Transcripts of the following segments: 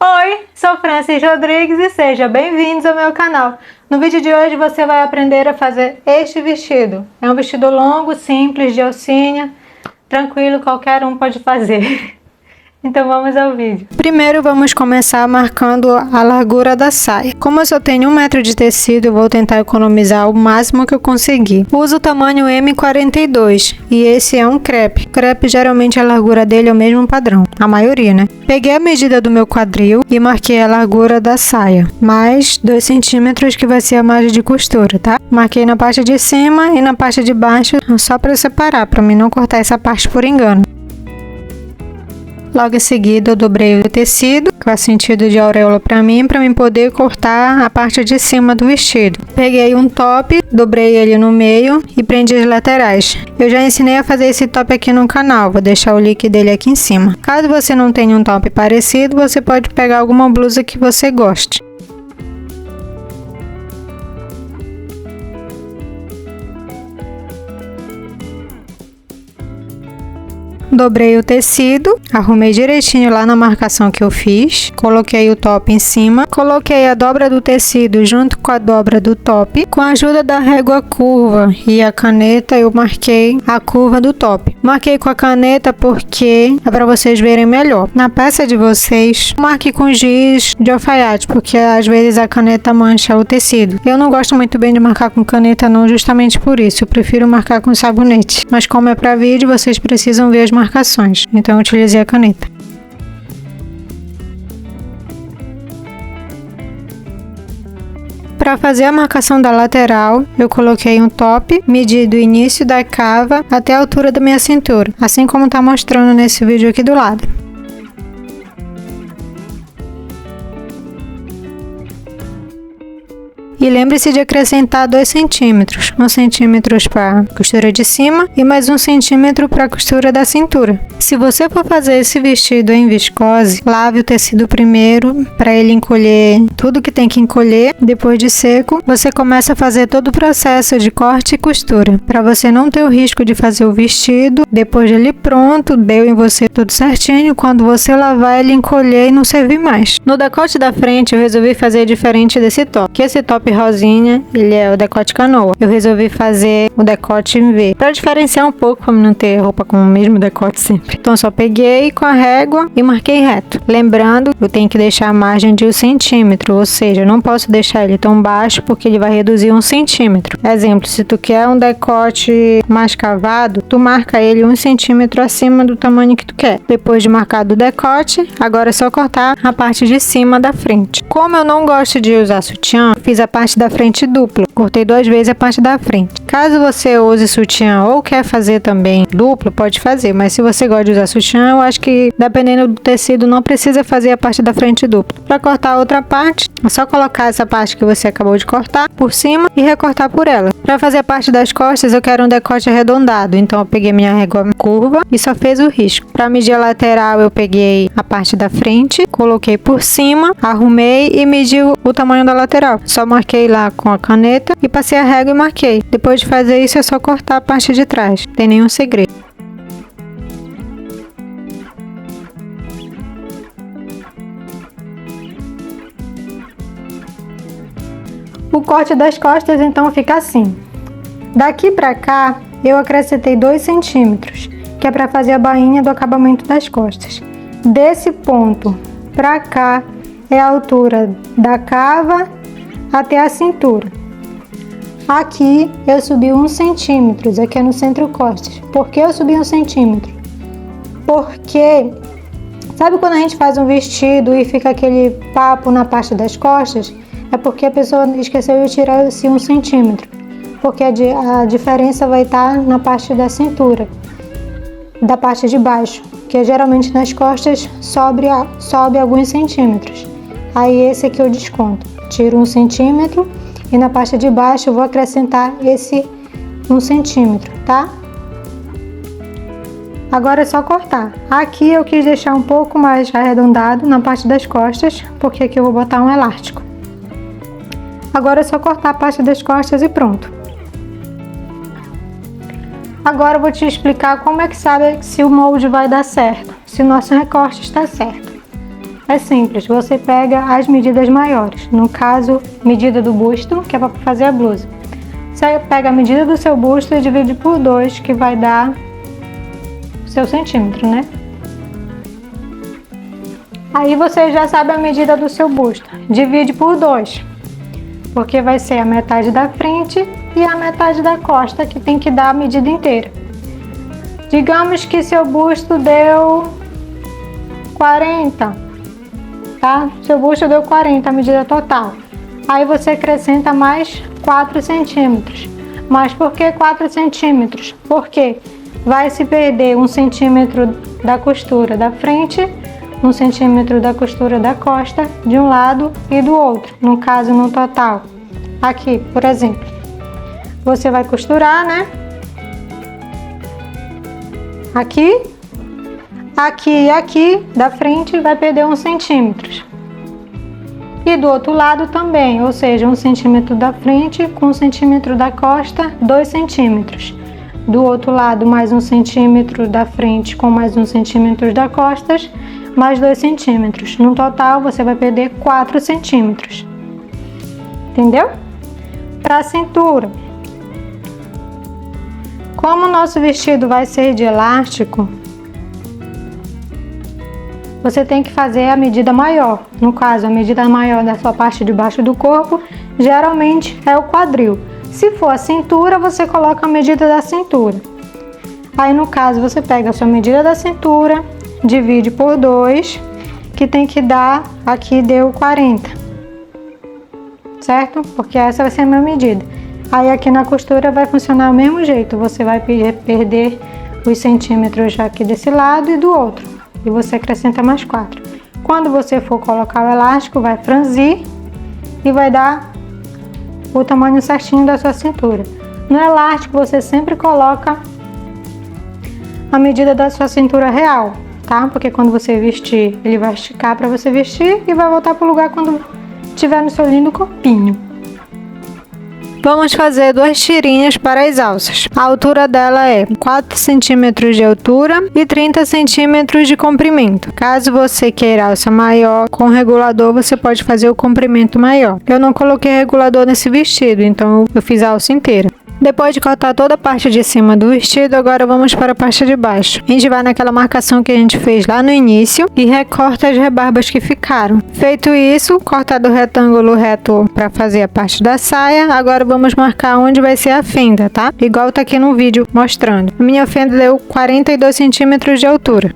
Oi, sou Francis Rodrigues e seja bem-vindos ao meu canal. No vídeo de hoje você vai aprender a fazer este vestido. É um vestido longo, simples, de alcinha, tranquilo, qualquer um pode fazer. Então vamos ao vídeo. Primeiro vamos começar marcando a largura da saia. Como eu só tenho 1 metro de tecido, eu vou tentar economizar o máximo que eu conseguir. Uso o tamanho M42 e esse é um crepe. Crepe geralmente a largura dele é o mesmo padrão, a maioria, né? Peguei a medida do meu quadril e marquei a largura da saia, mais 2 centímetros que vai ser a margem de costura, tá? Marquei na parte de cima e na parte de baixo só para separar, para mim não cortar essa parte por engano. Logo em seguida eu dobrei o tecido, que faz sentido de auréola para mim poder cortar a parte de cima do vestido. Peguei um top, dobrei ele no meio e prendi as laterais. Eu já ensinei a fazer esse top aqui no canal, vou deixar o link dele aqui em cima. Caso você não tenha um top parecido, você pode pegar alguma blusa que você goste. Dobrei o tecido, arrumei direitinho lá na marcação que eu fiz, coloquei o top em cima, coloquei a dobra do tecido junto com a dobra do top. Com a ajuda da régua curva e a caneta eu marquei a curva do top. Marquei com a caneta porque é para vocês verem melhor. Na peça de vocês, marque com giz de alfaiate, porque às vezes a caneta mancha o tecido. Eu não gosto muito bem de marcar com caneta não, justamente por isso, eu prefiro marcar com sabonete. Mas como é para vídeo, vocês precisam ver as marcações, então eu utilizei a caneta. Para fazer a marcação da lateral, eu coloquei um top, medi do início da cava até a altura da minha cintura, assim como está mostrando nesse vídeo aqui do lado. E lembre-se de acrescentar 2 centímetros, 1 centímetro para a costura de cima e mais 1 centímetro para a costura da cintura. Se você for fazer esse vestido em viscose, lave o tecido primeiro para ele encolher tudo que tem que encolher. Depois de seco, você começa a fazer todo o processo de corte e costura, para você não ter o risco de fazer o vestido, depois de ele pronto, deu em você tudo certinho, quando você lavar ele encolher e não servir mais. No decote da frente eu resolvi fazer diferente desse top, que esse top rosinha, ele é o decote canoa. Eu resolvi fazer o decote em V, para diferenciar um pouco, para não ter roupa com o mesmo decote sempre. Então só peguei com a régua e marquei reto. Lembrando, eu tenho que deixar a margem de 1 centímetro, ou seja, eu não posso deixar ele tão baixo porque ele vai reduzir 1 centímetro. Exemplo, se tu quer um decote mais cavado, tu marca ele 1 centímetro acima do tamanho que tu quer. Depois de marcar do decote, agora é só cortar a parte de cima da frente. Como eu não gosto de usar sutiã, fiz a parte da frente dupla. Cortei 2 vezes a parte da frente. Caso você use sutiã ou quer fazer também duplo, pode fazer. Mas se você gosta de usar sutiã, eu acho que dependendo do tecido não precisa fazer a parte da frente dupla. Para cortar a outra parte, é só colocar essa parte que você acabou de cortar por cima e recortar por ela. Para fazer a parte das costas, eu quero um decote arredondado. Então eu peguei minha régua curva e só fiz o risco. Para medir a lateral, eu peguei a parte da frente, coloquei por cima, arrumei e medi o tamanho da lateral. Só marquei lá com a caneta e passei a régua e marquei. Depois de fazer isso é só cortar a parte de trás, não tem nenhum segredo. O corte das costas então fica assim. Daqui pra cá eu acrescentei 2 centímetros, que é para fazer a bainha do acabamento das costas. Desse ponto pra cá é a altura da cava até a cintura. Aqui eu subi 1 centímetro, aqui é no centro costas. Por que eu subi 1 centímetro? Porque, sabe quando a gente faz um vestido e fica aquele papo na parte das costas? É porque a pessoa esqueceu de tirar esse 1 centímetro. Porque a diferença vai estar na parte da cintura, da parte de baixo, que geralmente nas costas sobe alguns centímetros. Aí esse aqui eu desconto. Tiro 1 centímetro e na parte de baixo eu vou acrescentar esse 1 centímetro, tá? Agora é só cortar. Aqui eu quis deixar um pouco mais arredondado na parte das costas, porque aqui eu vou botar um elástico. Agora é só cortar a parte das costas e pronto. Agora eu vou te explicar como é que sabe se o molde vai dar certo, se o nosso recorte está certo. É simples, você pega as medidas maiores. No caso, medida do busto, que é para fazer a blusa. Você pega a medida do seu busto e divide por 2, que vai dar o seu centímetro, né? Aí você já sabe a medida do seu busto. Divide por 2, porque vai ser a metade da frente e a metade da costa, que tem que dar a medida inteira. Digamos que seu busto deu 40, tá? Seu busto deu 40, a medida total. Aí você acrescenta mais 4 centímetros. Mas por que 4 centímetros? Porque vai se perder 1 centímetro da costura da frente, 1 centímetro da costura da costa, de um lado e do outro. No caso, no total. Aqui, por exemplo, você vai costurar, né? Aqui, aqui e aqui da frente vai perder 1 centímetro. E do outro lado também, ou seja, 1 centímetro da frente com 1 centímetro da costa, 2 centímetros. Do outro lado, mais 1 centímetro da frente com mais 1 centímetro da costas, mais 2 centímetros. No total, você vai perder 4 centímetros. Entendeu? Para a cintura. Como o nosso vestido vai ser de elástico, você tem que fazer a medida maior. No caso, a medida maior da sua parte de baixo do corpo, geralmente é o quadril. Se for a cintura, você coloca a medida da cintura. Aí, no caso, você pega a sua medida da cintura, divide por 2, que tem que dar, aqui deu 40. Certo? Porque essa vai ser a minha medida. Aí, aqui na costura vai funcionar do mesmo jeito. Você vai perder os centímetros aqui desse lado e do outro. E você acrescenta mais 4. Quando você for colocar o elástico, vai franzir e vai dar o tamanho certinho da sua cintura. No elástico, você sempre coloca a medida da sua cintura real, tá? Porque quando você vestir, ele vai esticar para você vestir e vai voltar para o lugar quando tiver no seu lindo corpinho. Vamos fazer 2 tirinhas para as alças. A altura dela é 4 centímetros de altura e 30 centímetros de comprimento. Caso você queira alça maior, com regulador você pode fazer o comprimento maior. Eu não coloquei regulador nesse vestido, então eu fiz a alça inteira. Depois de cortar toda a parte de cima do vestido, agora vamos para a parte de baixo. A gente vai naquela marcação que a gente fez lá no início e recorta as rebarbas que ficaram. Feito isso, cortado o retângulo reto para fazer a parte da saia, agora vamos marcar onde vai ser a fenda, tá? Igual tá aqui no vídeo mostrando. A minha fenda deu 42 centímetros de altura.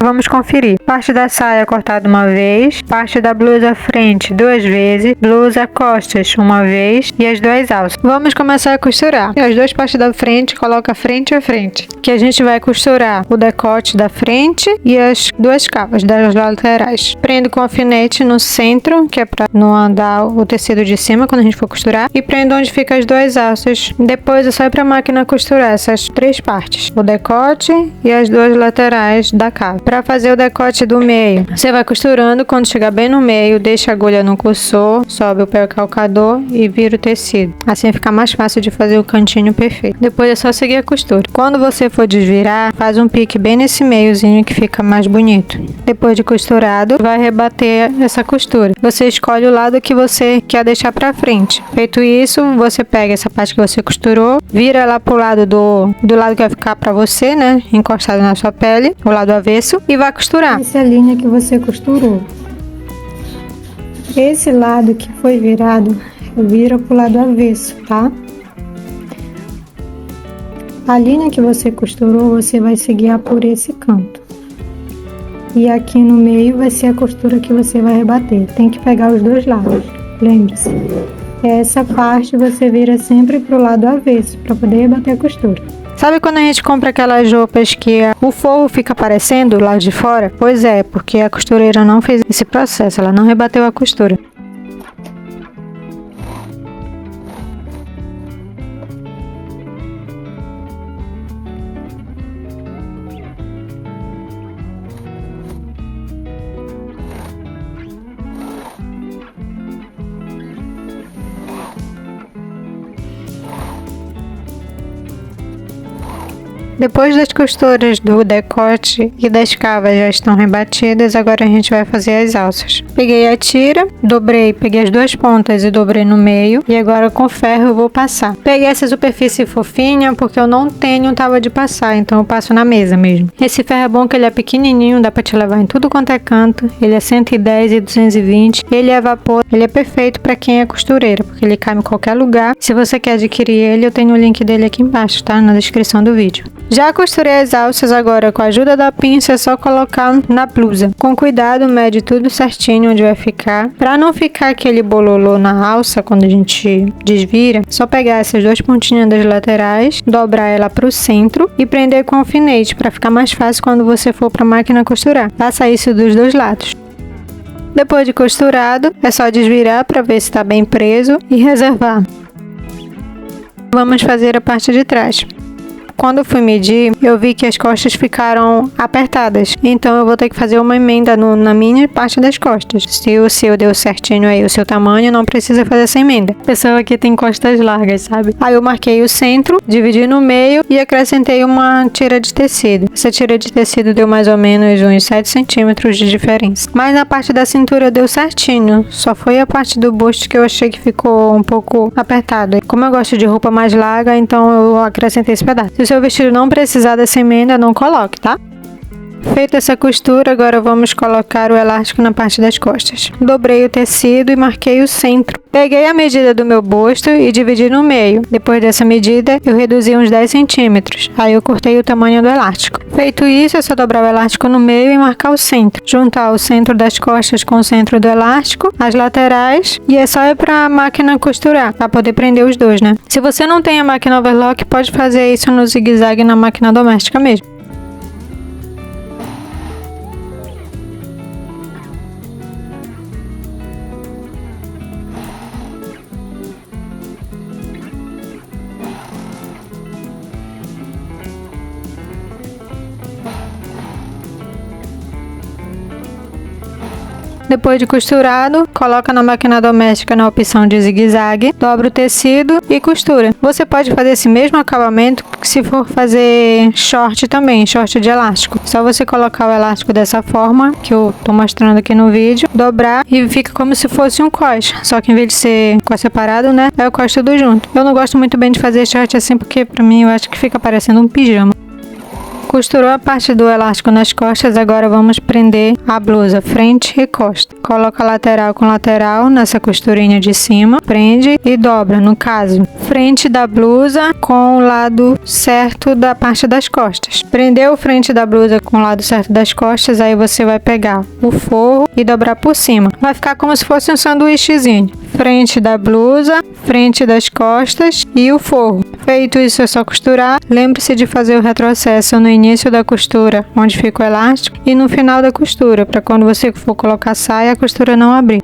Vamos conferir. Parte da saia cortada uma vez, parte da blusa frente 2 vezes, blusa costas uma vez e as 2 alças. Vamos começar a costurar. As 2 partes da frente, coloca frente a frente, que a gente vai costurar o decote da frente e as 2 cavas das laterais. Prendo com alfinete no centro, que é para não andar o tecido de cima quando a gente for costurar, e prendo onde fica as 2 alças. Depois é só ir para a máquina costurar essas 3 partes, o decote e as 2 laterais da cava. Para fazer o decote do meio, você vai costurando. Quando chegar bem no meio, deixa a agulha no cursor, sobe o pé calcador e vira o tecido. Assim fica mais fácil de fazer o cantinho perfeito. Depois é só seguir a costura. Quando você for desvirar, faz um pique bem nesse meiozinho que fica mais bonito. Depois de costurado, vai rebater essa costura. Você escolhe o lado que você quer deixar para frente. Feito isso, você pega essa parte que você costurou, vira ela pro lado do lado que vai ficar para você, né, encostado na sua pele, o lado avesso, e vai costurar. Essa é a linha que você costurou. Esse lado que foi virado, vira pro lado avesso, tá? A linha que você costurou, você vai seguir por esse canto. E aqui no meio vai ser a costura que você vai rebater. Tem que pegar os 2 lados, lembre-se. Essa parte você vira sempre pro lado avesso, para poder rebater a costura. Sabe quando a gente compra aquelas roupas que o forro fica aparecendo lá de fora? Pois é, porque a costureira não fez esse processo, ela não rebateu a costura. Depois das costuras do decote e das cavas já estão rebatidas, agora a gente vai fazer as alças. Peguei a tira, dobrei, peguei as duas pontas e dobrei no meio, e agora com ferro eu vou passar. Peguei essa superfície fofinha porque eu não tenho tábua de passar, então eu passo na mesa mesmo. Esse ferro é bom que ele é pequenininho, dá pra te levar em tudo quanto é canto, ele é 110 e 220, ele é vapor, ele é perfeito pra quem é costureira, porque ele cabe em qualquer lugar. Se você quer adquirir ele, eu tenho o link dele aqui embaixo, tá? Na descrição do vídeo. Já costurei as alças, agora com a ajuda da pinça é só colocar na blusa. Com cuidado, mede tudo certinho onde vai ficar. Pra não ficar aquele bololô na alça quando a gente desvira, só pegar essas duas pontinhas das laterais, dobrar ela pro centro e prender com alfinete para ficar mais fácil quando você for pra máquina costurar. Faça isso dos dois lados. Depois de costurado, é só desvirar para ver se está bem preso e reservar. Vamos fazer a parte de trás. Quando eu fui medir, eu vi que as costas ficaram apertadas, então eu vou ter que fazer uma emenda na minha parte das costas. Se o seu deu certinho aí o seu tamanho, não precisa fazer essa emenda. A pessoa aqui tem costas largas, sabe? Aí eu marquei o centro, dividi no meio e acrescentei uma tira de tecido. Essa tira de tecido deu mais ou menos uns 7 centímetros de diferença. Mas na parte da cintura deu certinho, só foi a parte do busto que eu achei que ficou um pouco apertado. Como eu gosto de roupa mais larga, então eu acrescentei esse pedaço. Se o seu vestido não precisar dessa emenda, não coloque, tá? Feita essa costura, agora vamos colocar o elástico na parte das costas. Dobrei o tecido e marquei o centro. Peguei a medida do meu busto e dividi no meio. Depois dessa medida, eu reduzi uns 10 centímetros. Aí eu cortei o tamanho do elástico. Feito isso, é só dobrar o elástico no meio e marcar o centro. Juntar o centro das costas com o centro do elástico, as laterais, e é só ir para a máquina costurar, para poder prender os dois, né? Se você não tem a máquina overlock, pode fazer isso no zigue-zague na máquina doméstica mesmo. Depois de costurado, coloca na máquina doméstica na opção de zigue-zague, dobra o tecido e costura. Você pode fazer esse mesmo acabamento se for fazer short também, short de elástico. Só você colocar o elástico dessa forma, que eu tô mostrando aqui no vídeo, dobrar e fica como se fosse um cos. Só que em vez de ser cos separado, né, é o cos tudo junto. Eu não gosto muito bem de fazer short assim, porque pra mim eu acho que fica parecendo um pijama. Costurou a parte do elástico nas costas, agora vamos prender a blusa frente e costa. Coloca lateral com lateral nessa costurinha de cima, prende e dobra, no caso, frente da blusa com o lado certo da parte das costas. Prendeu frente da blusa com o lado certo das costas, aí você vai pegar o forro e dobrar por cima. Vai ficar como se fosse um sanduíchezinho. Frente da blusa, frente das costas e o forro. Feito isso, é só costurar. Lembre-se de fazer o retrocesso no início da costura, onde fica o elástico, e no final da costura, para quando você for colocar a saia, a costura não abrir.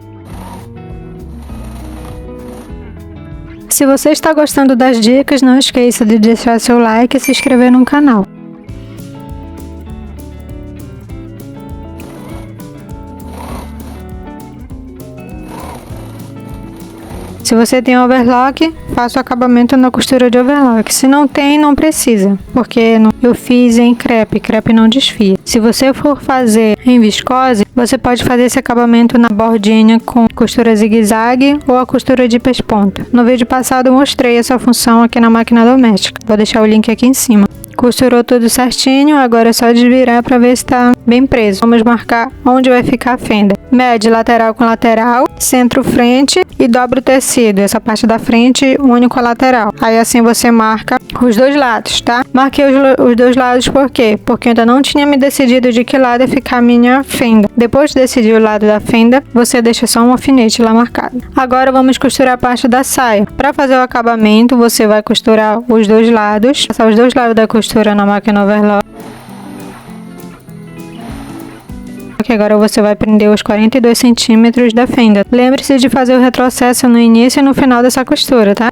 Se você está gostando das dicas, não esqueça de deixar seu like e se inscrever no canal. Se você tem overlock, faça o acabamento na costura de overlock. Se não tem, não precisa, porque eu fiz em crepe, crepe não desfia. Se você for fazer em viscose, você pode fazer esse acabamento na bordinha com costura zigue-zague ou a costura de pesponta. No vídeo passado eu mostrei essa função aqui na máquina doméstica. Vou deixar o link aqui em cima. Costurou tudo certinho, agora é só desvirar para ver se está bem preso. Vamos marcar onde vai ficar a fenda. Mede lateral com lateral, centro-frente e dobra o tecido. Essa parte da frente, une com a lateral. Aí assim você marca os dois lados, tá? Marquei os dois lados por quê? Porque eu ainda não tinha me decidido de que lado ia ficar a minha fenda. Depois de decidir o lado da fenda, você deixa só um alfinete lá marcado. Agora vamos costurar a parte da saia. Para fazer o acabamento, você vai costurar os dois lados, passar os dois lados da costura na máquina overlock. Agora você vai prender os 42 centímetros da fenda. Lembre-se de fazer o retrocesso no início e no final dessa costura, tá?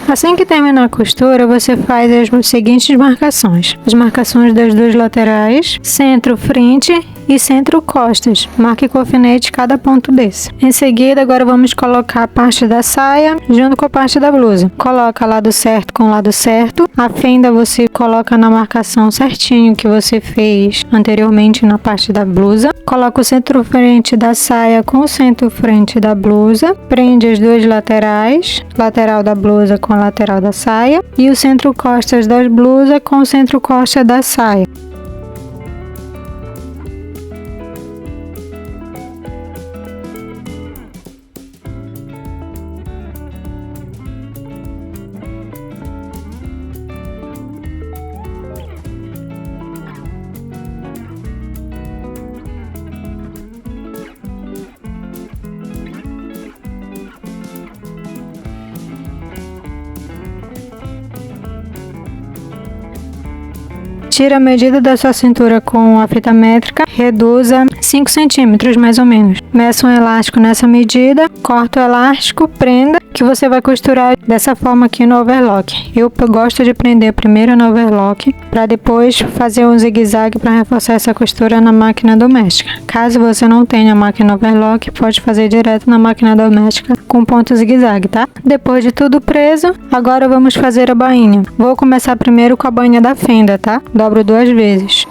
Assim que terminar a costura, você faz as seguintes marcações. As marcações das duas laterais, centro, frente e centro-costas. Marque com alfinete cada ponto desse. Em seguida, agora vamos colocar a parte da saia junto com a parte da blusa. Coloca lado certo com lado certo. A fenda você coloca na marcação certinho que você fez anteriormente na parte da blusa. Coloca o centro-frente da saia com o centro-frente da blusa. Prende as duas laterais, lateral da blusa com a lateral da saia. E o centro-costas das blusas com o centro-costa da saia. Tira a medida da sua cintura com a fita métrica, reduza 5 centímetros mais ou menos. Meça um elástico nessa medida, corta o elástico, prenda, que você vai costurar dessa forma aqui no overlock. Eu gosto de prender primeiro no overlock, para depois fazer um zigue-zague para reforçar essa costura na máquina doméstica. Caso você não tenha máquina overlock, pode fazer direto na máquina doméstica com ponto zigue-zague, tá? Depois de tudo preso, agora vamos fazer a bainha. Vou começar primeiro com a bainha da fenda, tá? Dobro 2 vezes.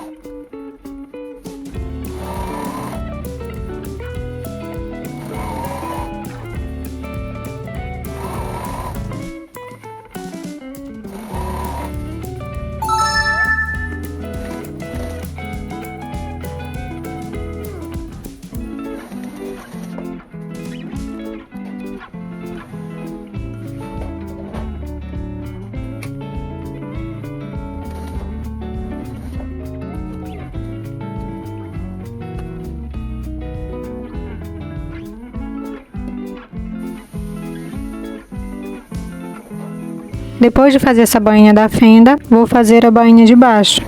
Depois de fazer essa bainha da fenda, vou fazer a bainha de baixo.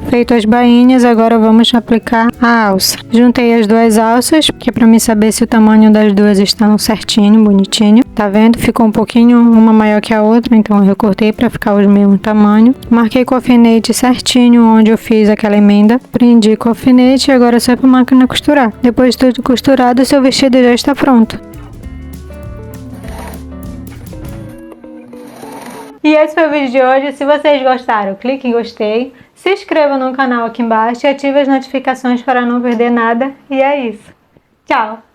Feito as bainhas, agora vamos aplicar a alça. Juntei as duas alças, que é para mim saber se o tamanho das duas estão certinho, bonitinho. Tá vendo? Ficou um pouquinho uma maior que a outra, então eu recortei para ficar o mesmo tamanho. Marquei com o alfinete certinho onde eu fiz aquela emenda. Prendi com o alfinete e agora é só para a máquina costurar. Depois de tudo costurado, seu vestido já está pronto. E esse foi o vídeo de hoje. Se vocês gostaram, clique em gostei, se inscreva no canal aqui embaixo e ative as notificações para não perder nada. E é isso. Tchau!